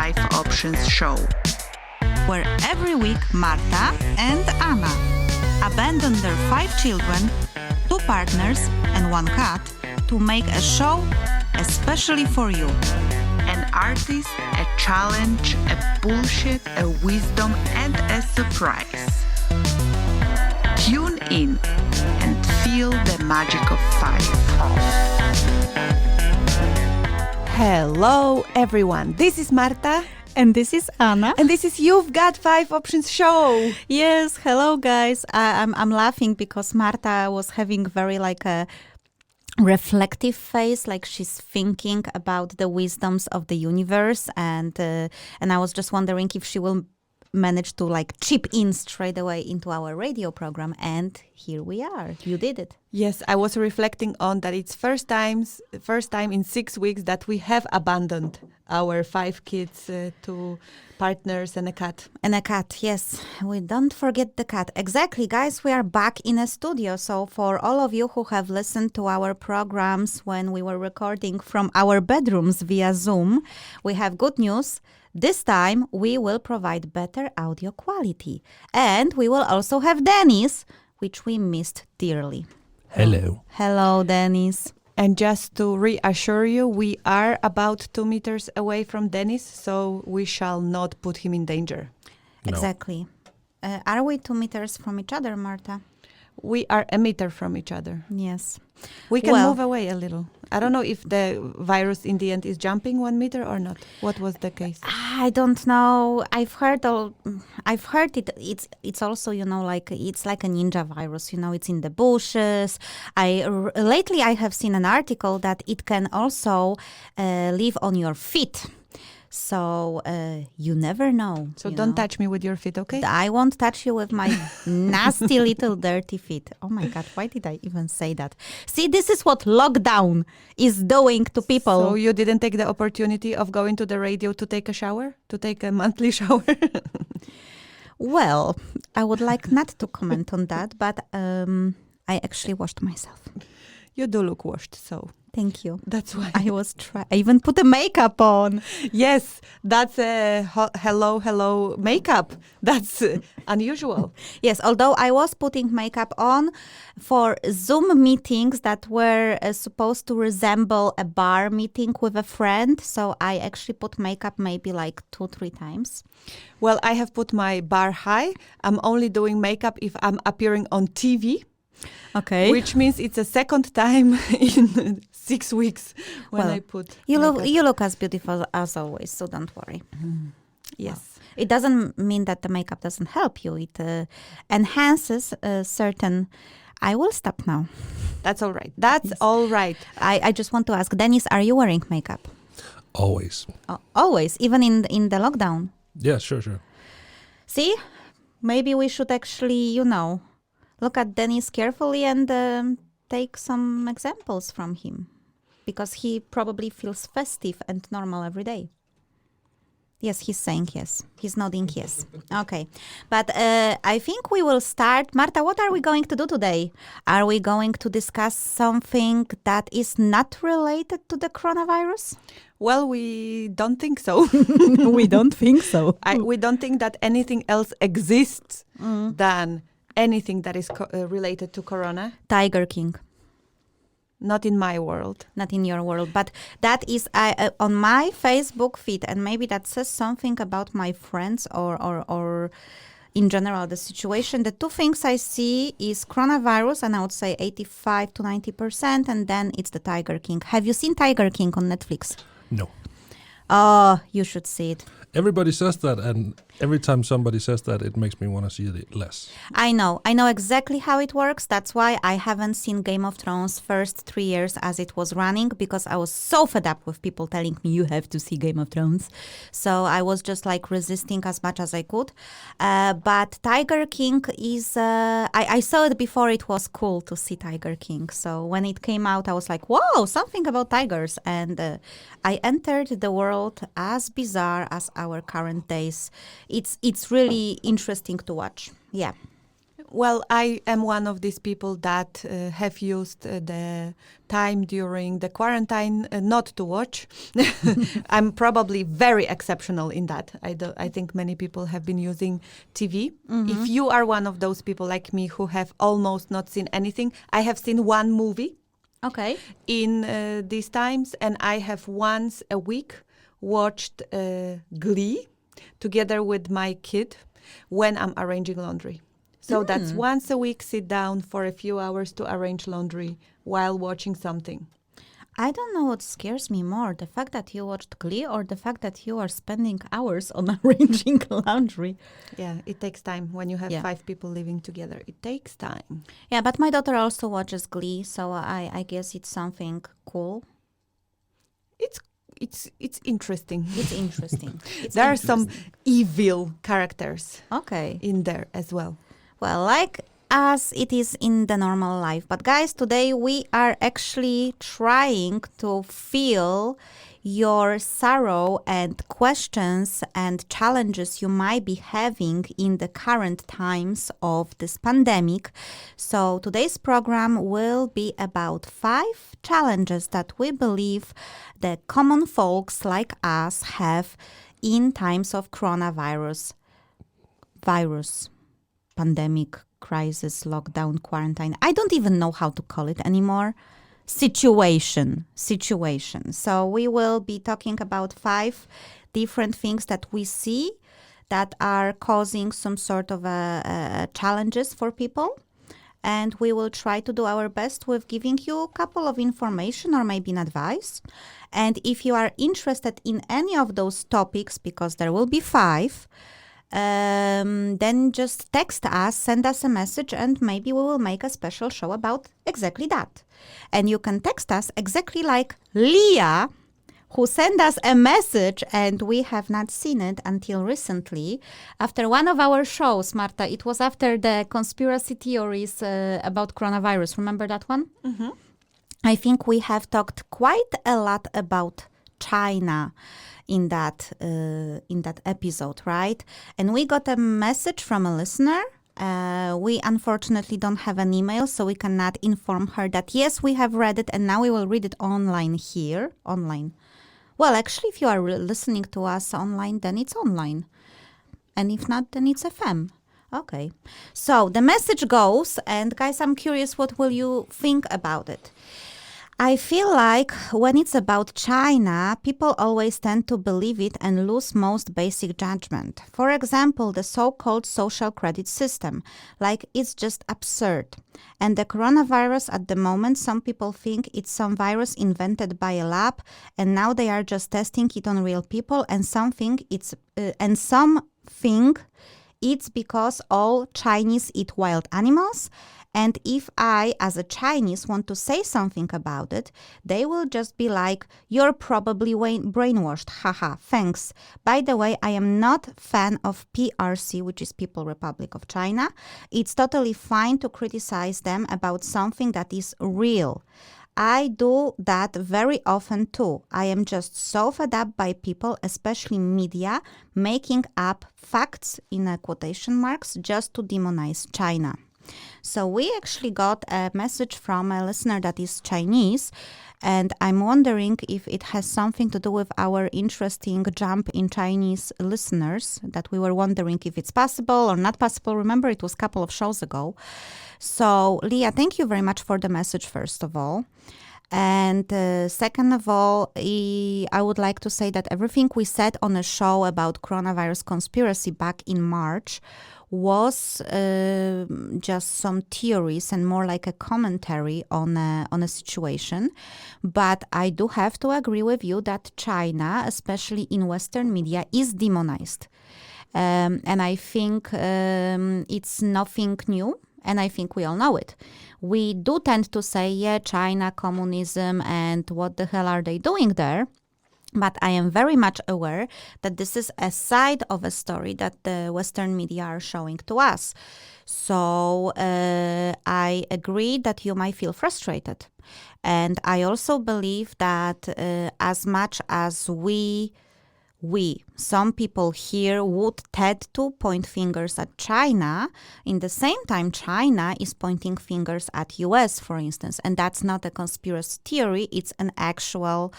5options show, where every week Marta and Anna abandon their 5 children, 2 partners, and 1 cat to make a show especially for you. An artist, a challenge, a bullshit, a wisdom, and a surprise. Tune in and feel the magic of 5. Hello everyone, this is Marta. And this is Anna. And this is You've Got 5 Options show. Yes, hello guys. I'm laughing because Marta was having very like a reflective face, like she's thinking about the wisdoms of the universe, and I was just wondering if she will manage to like chip in straight away into our radio program, and here we are. You did it. Yes, I was reflecting on that it's first time in 6 weeks that we have abandoned our 5 kids to partners and a cat. And a cat, yes. We don't forget the cat. Exactly, guys, we are back in a studio. So for all of you who have listened to our programs when we were recording from our bedrooms via Zoom, we have good news. This time we will provide better audio quality. And we will also have Dennis, which we missed dearly. Hello. Hello, Dennis. And just to reassure you, we are about 2 meters away from Dennis, so we shall not put him in danger. No. Exactly. Are we 2 meters from each other, Marta? We are a meter from each other. Yes. We can move away a little. I don't know if the virus in the end is jumping 1 meter or not. What was the case? I don't know. I've heard it. It's also, like it's like a ninja virus. It's in the bushes. Lately I have seen an article that it can also live on your feet. So you never know. So don't touch me with your feet, okay? I won't touch you with my nasty little dirty feet. Oh my God, why did I even say that? See, this is what lockdown is doing to people. So you didn't take the opportunity of going to the radio to take a shower? To take a monthly shower? Well, I would like not to comment on that, but I actually washed myself. You do look washed, so... Thank you. That's why. I even put the makeup on. Yes, that's a hello makeup. That's unusual. Yes, although I was putting makeup on for Zoom meetings that were supposed to resemble a bar meeting with a friend. So I actually put makeup maybe like 2-3 times. Well, I have put my bar high. I'm only doing makeup if I'm appearing on TV. Okay. Which means it's a second time in 6 weeks when I put you makeup. look as beautiful as always, so don't worry. Yes. Well, it doesn't mean that the makeup doesn't help you. It enhances certain... I will stop now. That's all right. That's all right. I just want to ask, Dennis, are you wearing makeup? Always. Always, even in the lockdown? Yeah, sure. See? Maybe we should actually, look at Dennis carefully and take some examples from him, because he probably feels festive and normal every day. Yes, he's saying yes. He's nodding yes. Okay. But I think we will start. Marta, what are we going to do today? Are we going to discuss something that is not related to the coronavirus? Well, we don't think so. We don't think so. We don't think that anything else exists than anything that is related to corona. Tiger King. Not in my world. Not in your world. But that is on my Facebook feed, and maybe that says something about my friends or in general the situation. The 2 things I see is coronavirus, and I would say 85 to 90%, and then it's the Tiger King. Have you seen Tiger King on Netflix? No. Oh, you should see it. Everybody says that, and every time somebody says that, it makes me want to see it less. I know exactly how it works. That's why I haven't seen Game of Thrones first 3 years as it was running, because I was so fed up with people telling me you have to see Game of Thrones. So I was just like resisting as much as I could. But Tiger King is, I saw it before it was cool to see Tiger King. So when it came out, I was like, whoa, something about tigers. And I entered the world as bizarre as our current days. It's really interesting to watch. Yeah. Well, I am one of these people that have used the time during the quarantine not to watch. I'm probably very exceptional in that. I think many people have been using TV. If you are one of those people like me who have almost not seen anything, I have seen one movie Okay. in these times, and I have once a week watched Glee together with my kid when I'm arranging laundry. So that's once a week, sit down for a few hours to arrange laundry while watching something. I don't know what scares me more, the fact that you watched Glee or the fact that you are spending hours on arranging laundry. Yeah, it takes time when you have Yeah. 5 people living together. It takes time. Yeah, but my daughter also watches Glee, so I guess it's something cool. It's interesting. It's interesting. It's There are some interesting. evil characters Okay. in there as well. Well, like as it is in the normal life. But guys, today we are actually trying to feel your sorrow and questions and challenges you might be having in the current times of this pandemic. So today's program will be about 5 challenges that we believe the common folks like us have in times of coronavirus pandemic, crisis, lockdown, quarantine. I don't even know how to call it anymore. Situation. So we will be talking about 5 different things that we see that are causing some sort of challenges for people. And we will try to do our best with giving you a couple of information or maybe an advice. And if you are interested in any of those topics, because there will be 5, then just text us, send us a message, and maybe we will make a special show about exactly that. And you can text us exactly like Leah, who sent us a message, and we have not seen it until recently. After one of our shows, Marta, it was after the conspiracy theories about coronavirus. Remember that one? Mm-hmm. I think we have talked quite a lot about China in that episode, right? And we got a message from a listener. We unfortunately don't have an email, so we cannot inform her that yes, we have read it, and now we will read it online here. Online. Well, actually, if you are listening to us online, then it's online. And if not, then it's FM. Okay. So the message goes, and guys, I'm curious, what will you think about it? I feel like when it's about China, people always tend to believe it and lose most basic judgment. For example, the so-called social credit system, like it's just absurd. And the coronavirus at the moment, some people think it's some virus invented by a lab, and now they are just testing it on real people, and some think it's because all Chinese eat wild animals. And if I, as a Chinese, want to say something about it, they will just be like, you're probably brainwashed. Haha, thanks. By the way, I am not a fan of PRC, which is People Republic of China. It's totally fine to criticize them about something that is real. I do that very often too. I am just so fed up by people, especially media, making up facts in quotation marks just to demonize China. So we actually got a message from a listener that is Chinese, and I'm wondering if it has something to do with our interesting jump in Chinese listeners, that we were wondering if it's possible or not possible. Remember, it was a couple of shows ago. So, Leah, thank you very much for the message, first of all. And second of all, I would like to say that everything we said on a show about coronavirus conspiracy back in March was just some theories and more like a commentary on a situation. But I do have to agree with you that China, especially in Western media, is demonized. And I think it's nothing new. And I think we all know it. We do tend to say, yeah, China, communism, and what the hell are they doing there? But I am very much aware that this is a side of a story that the Western media are showing to us. So I agree that you might feel frustrated. And I also believe that as much as we some people here would tend to point fingers at China. In the same time, China is pointing fingers at US, for instance. And that's not a conspiracy theory. It's an actual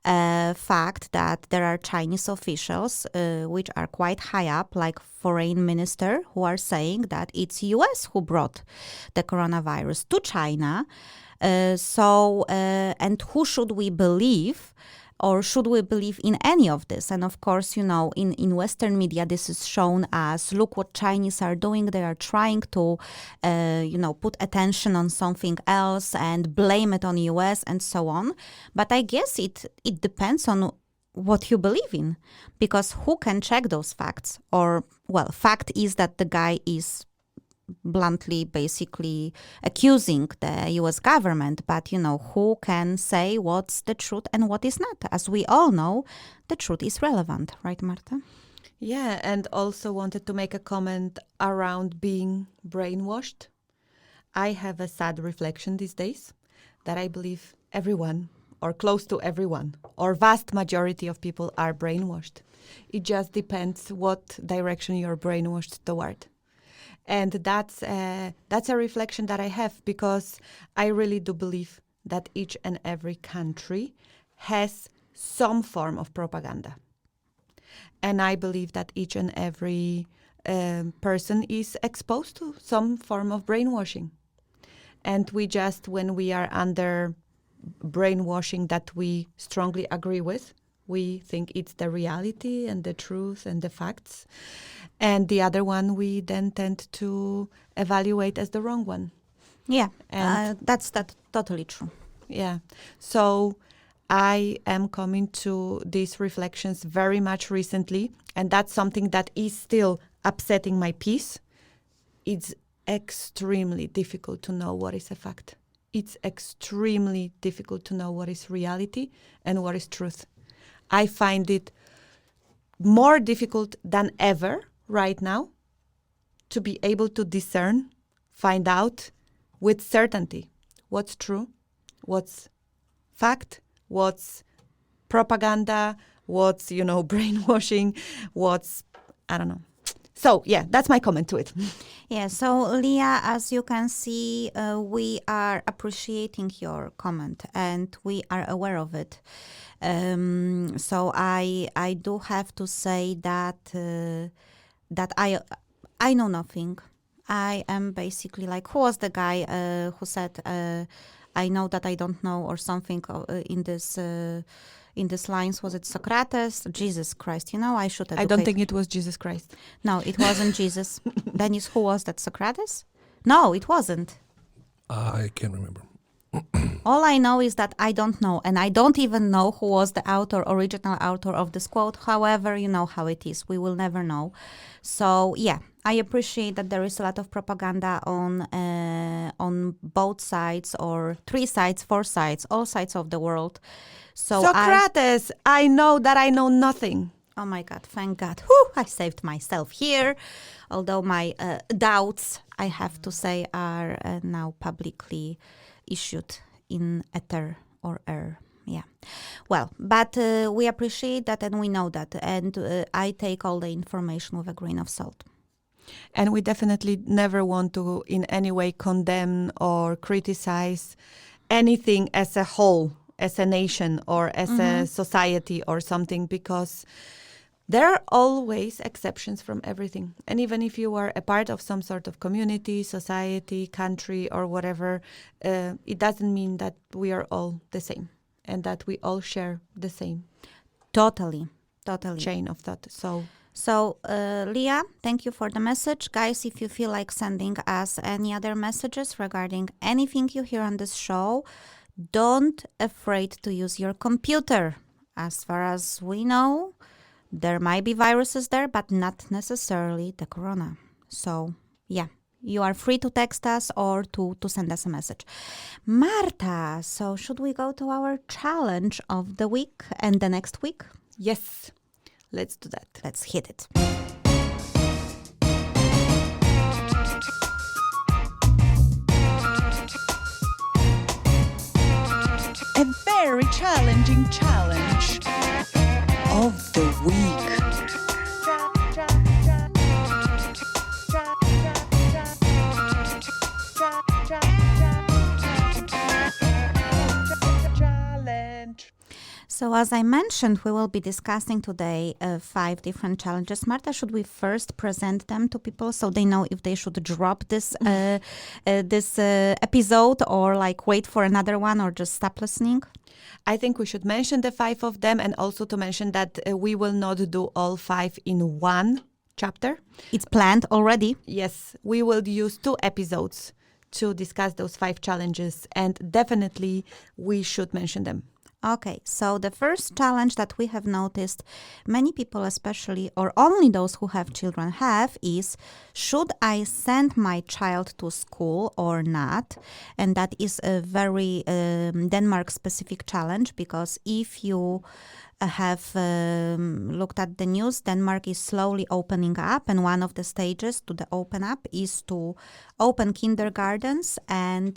fact that there are Chinese officials, which are quite high up, like foreign minister, who are saying that it's US who brought the coronavirus to China. And who should we believe? Or should we believe in any of this? And of course, in Western media, this is shown as, look what Chinese are doing. They are trying to, put attention on something else and blame it on US and so on. But I guess it depends on what you believe in, because who can check those facts? Or, well, fact is that the guy is bluntly basically accusing the US government, but who can say what's the truth and what is not? As we all know, the truth is relevant, right, Marta? Yeah, and also wanted to make a comment around being brainwashed. I have a sad reflection these days that I believe everyone, or close to everyone, or vast majority of people are brainwashed. It just depends what direction you're brainwashed toward. And that's a reflection that I have, because I really do believe that each and every country has some form of propaganda. And I believe that each and every person is exposed to some form of brainwashing. And when we are under brainwashing that we strongly agree with, we think it's the reality and the truth and the facts. And the other one we then tend to evaluate as the wrong one. Yeah, And that's totally true. yeah. So I am coming to these reflections very much recently, and that's something that is still upsetting my peace. It's extremely difficult to know what is a fact. It's extremely difficult to know what is reality and what is truth. I find it more difficult than ever right now to be able to discern, find out with certainty what's true, what's fact, what's propaganda, what's, brainwashing, I don't know. So, yeah, that's my comment to it. Yeah, so Leah, as you can see, we are appreciating your comment and we are aware of it. So I do have to say that I know nothing. I am basically like, who was the guy who said, I know that I don't know, or something in this lines? Was it Socrates? Jesus Christ, I should educate. I don't think it was Jesus Christ. No, it wasn't Jesus. Dennis, who was that? Socrates? No, it wasn't. I can't remember. All I know is that I don't know, and I don't even know who was the original author of this quote. However, you know how it is. We will never know. So, yeah, I appreciate that there is a lot of propaganda on both sides, or 3 sides, 4 sides, all sides of the world. So Socrates, I know that I know nothing. Oh my God, thank God. Whew, I saved myself here. Although my doubts, I have to say, are now publicly issued in ether or air. Yeah. Well, but we appreciate that and we know that. And I take all the information with a grain of salt. And we definitely never want to in any way condemn or criticize anything as a whole, as a nation or as a society or something, because there are always exceptions from everything. And even if you are a part of some sort of community, society, country, or whatever, it doesn't mean that we are all the same and that we all share the same Totally. chain of thought. So, Leah, thank you for the message. Guys, if you feel like sending us any other messages regarding anything you hear on this show, don't afraid to use your computer. As far as we know, there might be viruses there, but not necessarily the corona. So, yeah, you are free to text us or to send us a message. Marta, so should we go to our challenge of the week and the next week? Yes, let's do that. Let's hit it. A very challenging challenge. of the week. So as I mentioned, we will be discussing today 5 different challenges. Marta, should we first present them to people so they know if they should drop this episode or like wait for another one or just stop listening? I think we should mention the 5 of them, and also to mention that we will not do all 5 in one chapter. It's planned already. Yes, we will use 2 episodes to discuss those 5 challenges, and definitely we should mention them. Okay, so the first challenge that we have noticed many people, especially or only those who have children, have is, should I send my child to school or not? And that is a very Denmark-specific challenge, because if you have looked at the news, Denmark is slowly opening up, and one of the stages to the open up is to open kindergartens and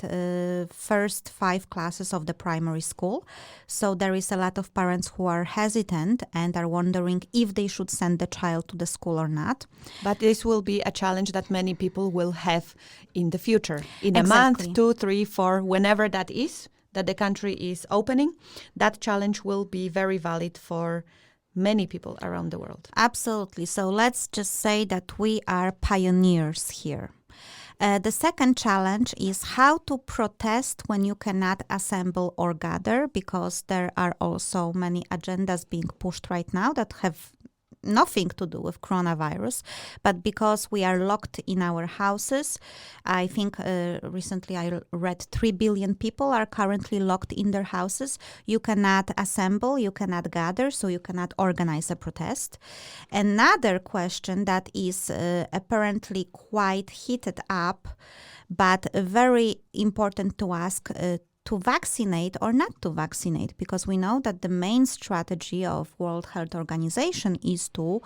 first 5 classes of the primary school. So there is a lot of parents who are hesitant and are wondering if they should send the child to the school or not. But this will be a challenge that many people will have in the future. In a Exactly. month, 2, 3, 4, whenever that is, that the country is opening, that challenge will be very valid for many people around the world. Absolutely. So let's just say that we are pioneers here. The second challenge is how to protest when you cannot assemble or gather, because there are also many agendas being pushed right now that have nothing to do with coronavirus, but because we are locked in our houses. I think recently I read 3 billion people are currently locked in their houses. You cannot assemble, you cannot gather, so you cannot organize a protest. Another question that is apparently quite heated up, but very important to ask, to vaccinate or not to vaccinate, because we know that the main strategy of World Health Organization is to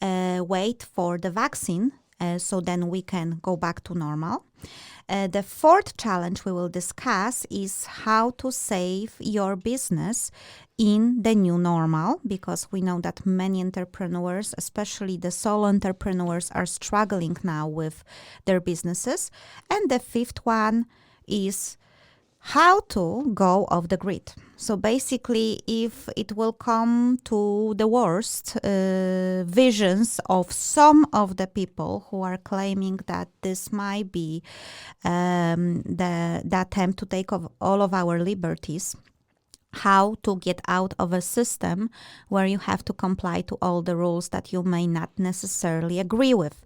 wait for the vaccine, so then we can go back to normal. The fourth challenge we will discuss is how to save your business in the new normal, because we know that many entrepreneurs, especially the solo entrepreneurs, are struggling now with their businesses. And the fifth one is how to go off the grid. So basically, if it will come to the worst, visions of some of the people who are claiming that this might be the attempt to take all of our liberties, how to get out of a system where you have to comply to all the rules that you may not necessarily agree with.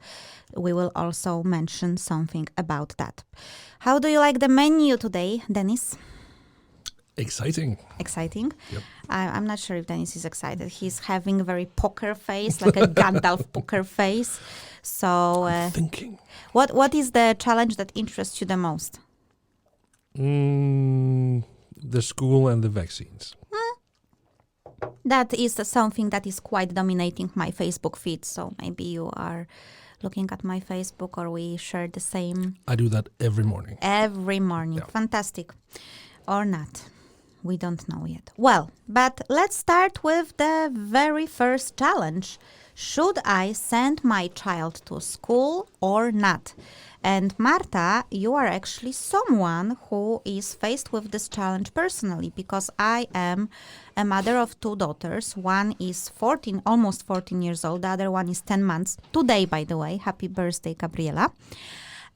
We will also mention something about that. How do you like the menu today, Dennis? Exciting. Exciting? Yep. I'm not sure if Dennis is excited. He's having a very poker face, like a Gandalf poker face. So, Thinking. what is the challenge that interests you the most? The school and the vaccines. That is something that is quite dominating my Facebook feed. So maybe you are looking at my Facebook, or we share the same. I do that every morning. Every morning. Yeah. Fantastic. Or not. We don't know yet. Well, but let's start with the very first challenge. Should I send my child to school or not? And Marta, you are actually someone who is faced with this challenge personally, because I am a mother of 2 daughters. One is 14, almost 14 years old. The other one is 10 months. Today, by the way. Happy birthday, Gabriela.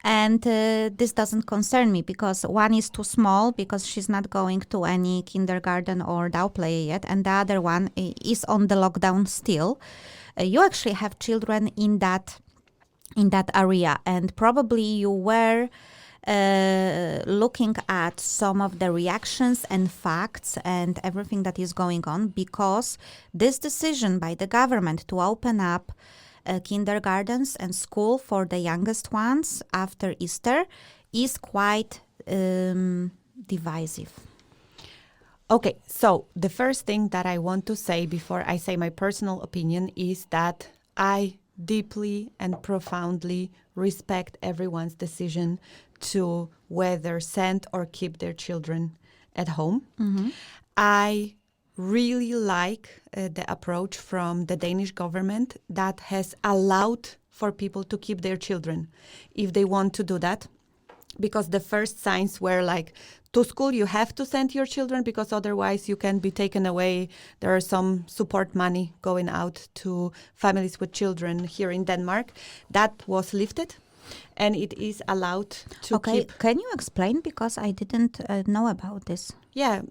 And this doesn't concern me, because one is too small, because she's not going to any kindergarten or DAO play yet. And the other one is on the lockdown still. You actually have children in that area, and probably you were looking at some of the reactions and facts and everything that is going on, because this decision by the government to open up kindergartens and school for the youngest ones after Easter is quite divisive. Okay, so the first thing that I want to say before I say my personal opinion is that I deeply and profoundly respect everyone's decision to whether send or keep their children at home. Mm-hmm. I really like the approach from the Danish government that has allowed for people to keep their children if they want to do that. Because the first signs were like, to school you have to send your children because otherwise you can be taken away. There are some support money going out to families with children here in Denmark. That was lifted and it is allowed to keep. Can you explain? Because I didn't know about this. Yeah,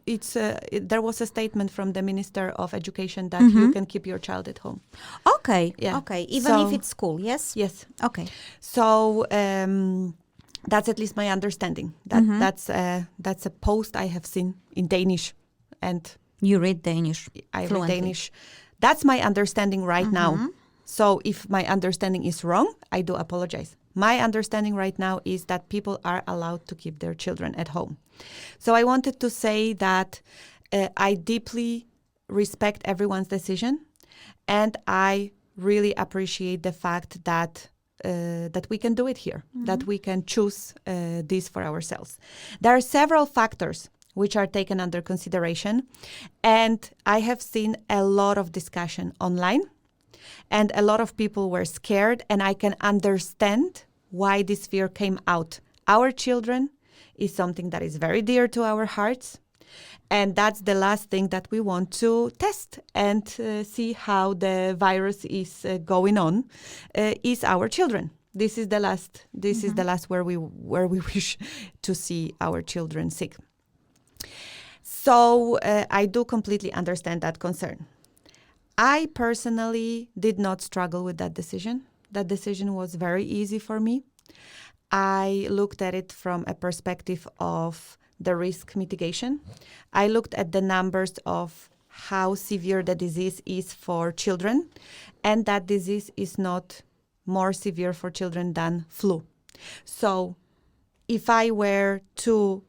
there was a statement from the Minister of Education that you can keep your child at home. Okay, Yeah. okay. Even if it's school, yes? Yes. Okay. So that's at least my understanding. That's a post I have seen in Danish, and You read Danish I read fluently. Danish. That's my understanding right now. So if my understanding is wrong, I do apologize. My understanding right now is that people are allowed to keep their children at home. So I wanted to say that I deeply respect everyone's decision, and I really appreciate the fact that we can do it here, that we can choose this for ourselves. There are several factors which are taken under consideration, and I have seen a lot of discussion online, and a lot of people were scared, and I can understand why this fear came out. Our children is something that is very dear to our hearts, and that's the last thing that we want to test and see how the virus is going on, is our children. This is the last. This is the last where we wish to see our children sick. So I do completely understand that concern. I personally did not struggle with that decision. That decision was very easy for me. I looked at it from a perspective of the risk mitigation. I looked at the numbers of how severe the disease is for children, and that disease is not more severe for children than flu. So if I were to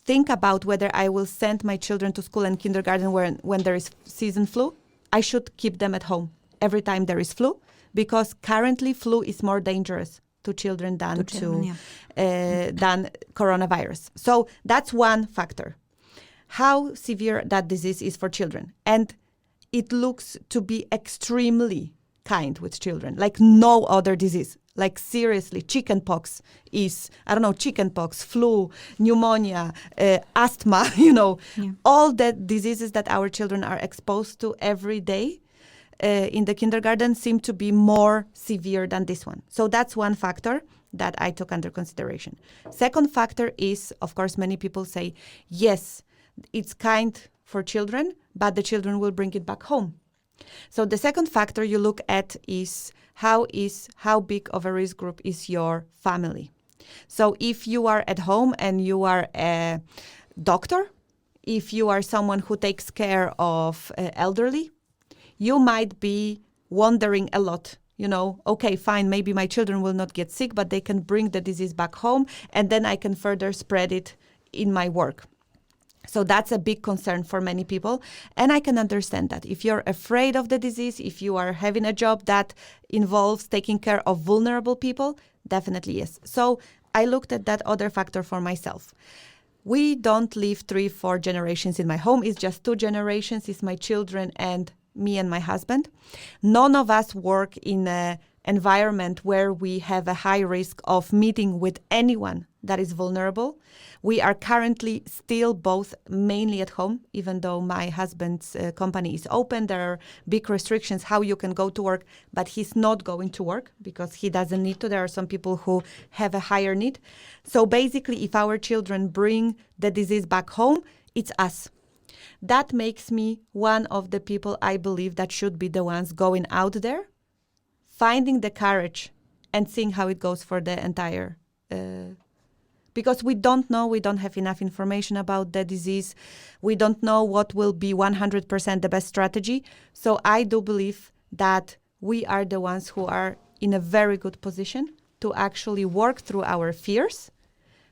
think about whether I will send my children to school and kindergarten when there is season flu, I should keep them at home every time there is flu, because currently flu is more dangerous to children than than coronavirus. So that's one factor. How severe that disease is for children. And it looks to be extremely kind with children, like no other disease. Like seriously, chickenpox is, chickenpox, flu, pneumonia, asthma, all the diseases that our children are exposed to every day in the kindergarten seem to be more severe than this one. So that's one factor that I took under consideration. Second factor is, of course, many people say, yes, it's kind for children, but the children will bring it back home. So the second factor you look at is how big of a risk group is your family. So if you are at home and you are a doctor, if you are someone who takes care of elderly, you might be wondering a lot, okay, fine, maybe my children will not get sick, but they can bring the disease back home, and then I can further spread it in my work. So that's a big concern for many people. And I can understand that. If you're afraid of the disease, if you are having a job that involves taking care of vulnerable people, definitely yes. So I looked at that other factor for myself. We don't live 3-4 generations in my home. It's just 2 generations. It's my children and me and my husband. None of us work in an environment where we have a high risk of meeting with anyone that is vulnerable. We are currently still both mainly at home, even though my husband's company is open. There are big restrictions how you can go to work, but he's not going to work because he doesn't need to. There are some people who have a higher need. So basically, if our children bring the disease back home, it's us. That makes me one of the people I believe that should be the ones going out there, finding the courage and seeing how it goes for the entire because we don't know, we don't have enough information about the disease. We don't know what will be 100% the best strategy. So I do believe that we are the ones who are in a very good position to actually work through our fears,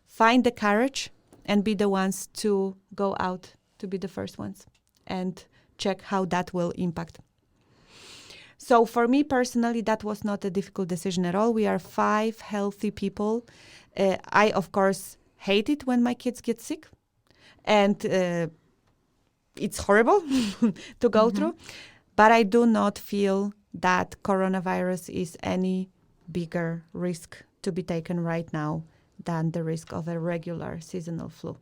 find the courage, and be the ones to go out to be the first ones and check how that will impact. So for me personally, that was not a difficult decision at all. We are 5 healthy people. I, of course, hate it when my kids get sick. And it's horrible to go through. But I do not feel that coronavirus is any bigger risk to be taken right now than the risk of a regular seasonal flu.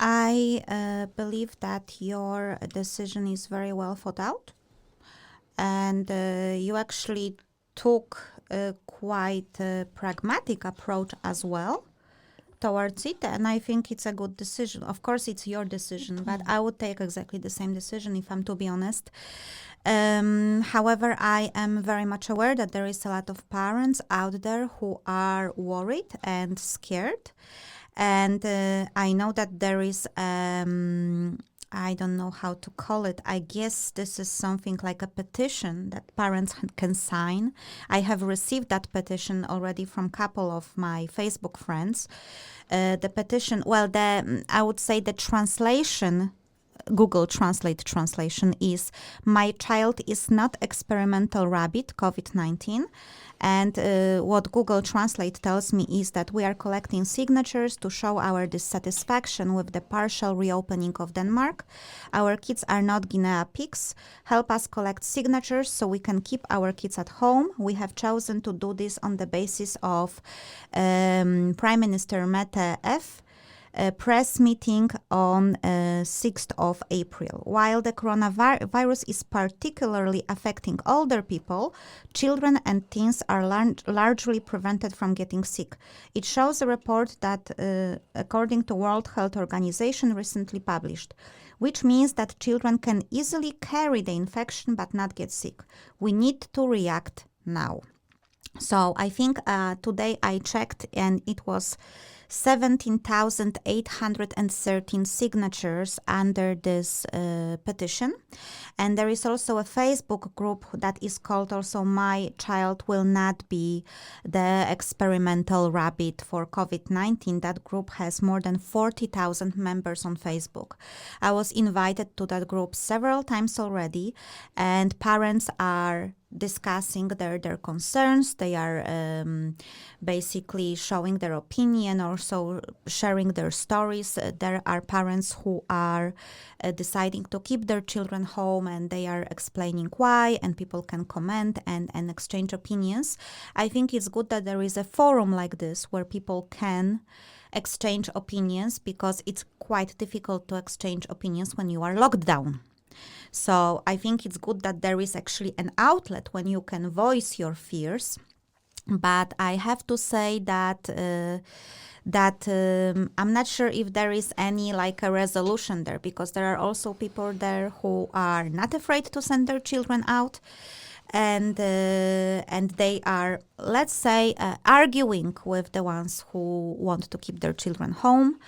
I believe that your decision is very well thought out, and you actually took a quite pragmatic approach as well towards it, and I think it's a good decision. Of course, it's your decision, but I would take exactly the same decision if I'm to be honest. However, I am very much aware that there is a lot of parents out there who are worried and scared. And I know that there is, I don't know how to call it. I guess this is something like a petition that parents can sign. I have received that petition already from a couple of my Facebook friends. The petition, well, I would say the translation, Google Translate translation is, "My child is not experimental rabbit, COVID-19. And what Google Translate tells me is that we are collecting signatures to show our dissatisfaction with the partial reopening of Denmark. Our kids are not guinea pigs. Help us collect signatures so we can keep our kids at home. We have chosen to do this on the basis of Prime Minister Mette F. A press meeting on 6th of April. While the coronavirus is particularly affecting older people, children and teens are largely prevented from getting sick. It shows a report that, according to World Health Organization, recently published, which means that children can easily carry the infection but not get sick. We need to react now." So I think today I checked and it was 17,813 signatures under this petition. And there is also a Facebook group that is called also "My Child Will Not Be the Experimental Rabbit for COVID-19. That group has more than 40,000 members on Facebook. I was invited to that group several times already, and parents are discussing their concerns. They are basically showing their opinion, also sharing their stories. There are parents who are deciding to keep their children home, and they are explaining why, and people can comment and exchange opinions. I think it's good that there is a forum like this where people can exchange opinions, because it's quite difficult to exchange opinions when you are locked down. So I think it's good that there is actually an outlet when you can voice your fears. But I have to say that I'm not sure if there is any like a resolution there, because there are also people there who are not afraid to send their children out, and they are, let's say, arguing with the ones who want to keep their children home.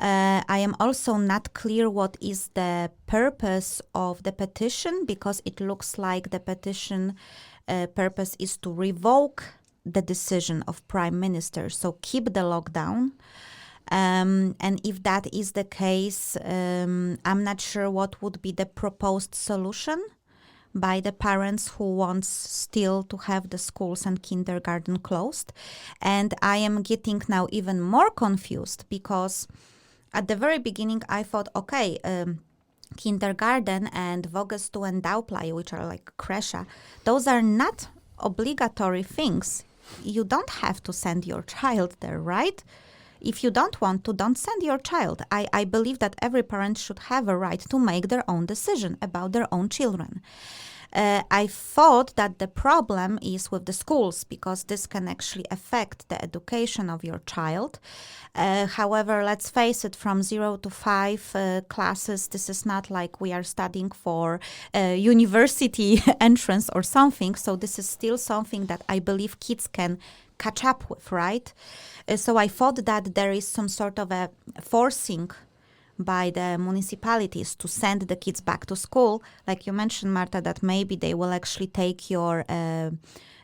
I am also not clear what is the purpose of the petition, because it looks like the petition purpose is to revoke the decision of Prime Minister, so keep the lockdown. And if that is the case, I'm not sure what would be the proposed solution by the parents who wants still to have the schools and kindergarten closed. And I am getting now even more confused, because at the very beginning I thought, okay, kindergarten and Voggestu and Daupleie, which are like Kresha, those are not obligatory things. You don't have to send your child there, right? If you don't want to, don't send your child. I believe that every parent should have a right to make their own decision about their own children. I thought that the problem is with the schools, because this can actually affect the education of your child. However, let's face it, from 0 to 5 classes, this is not like we are studying for university entrance or something. So this is still something that I believe kids can catch up with, right? So I thought that there is some sort of a forcing by the municipalities to send the kids back to school. Like you mentioned, Marta, that maybe they will actually take your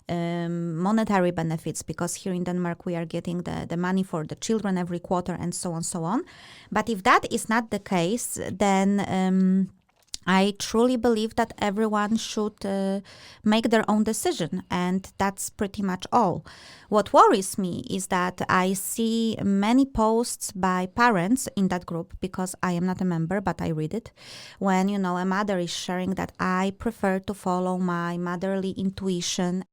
monetary benefits, because here in Denmark we are getting the money for the children every quarter and so on, so on. But if that is not the case, then I truly believe that everyone should make their own decision, and that's pretty much all. What worries me is that I see many posts by parents in that group, because I am not a member, but I read it, when, a mother is sharing that I prefer to follow my motherly intuition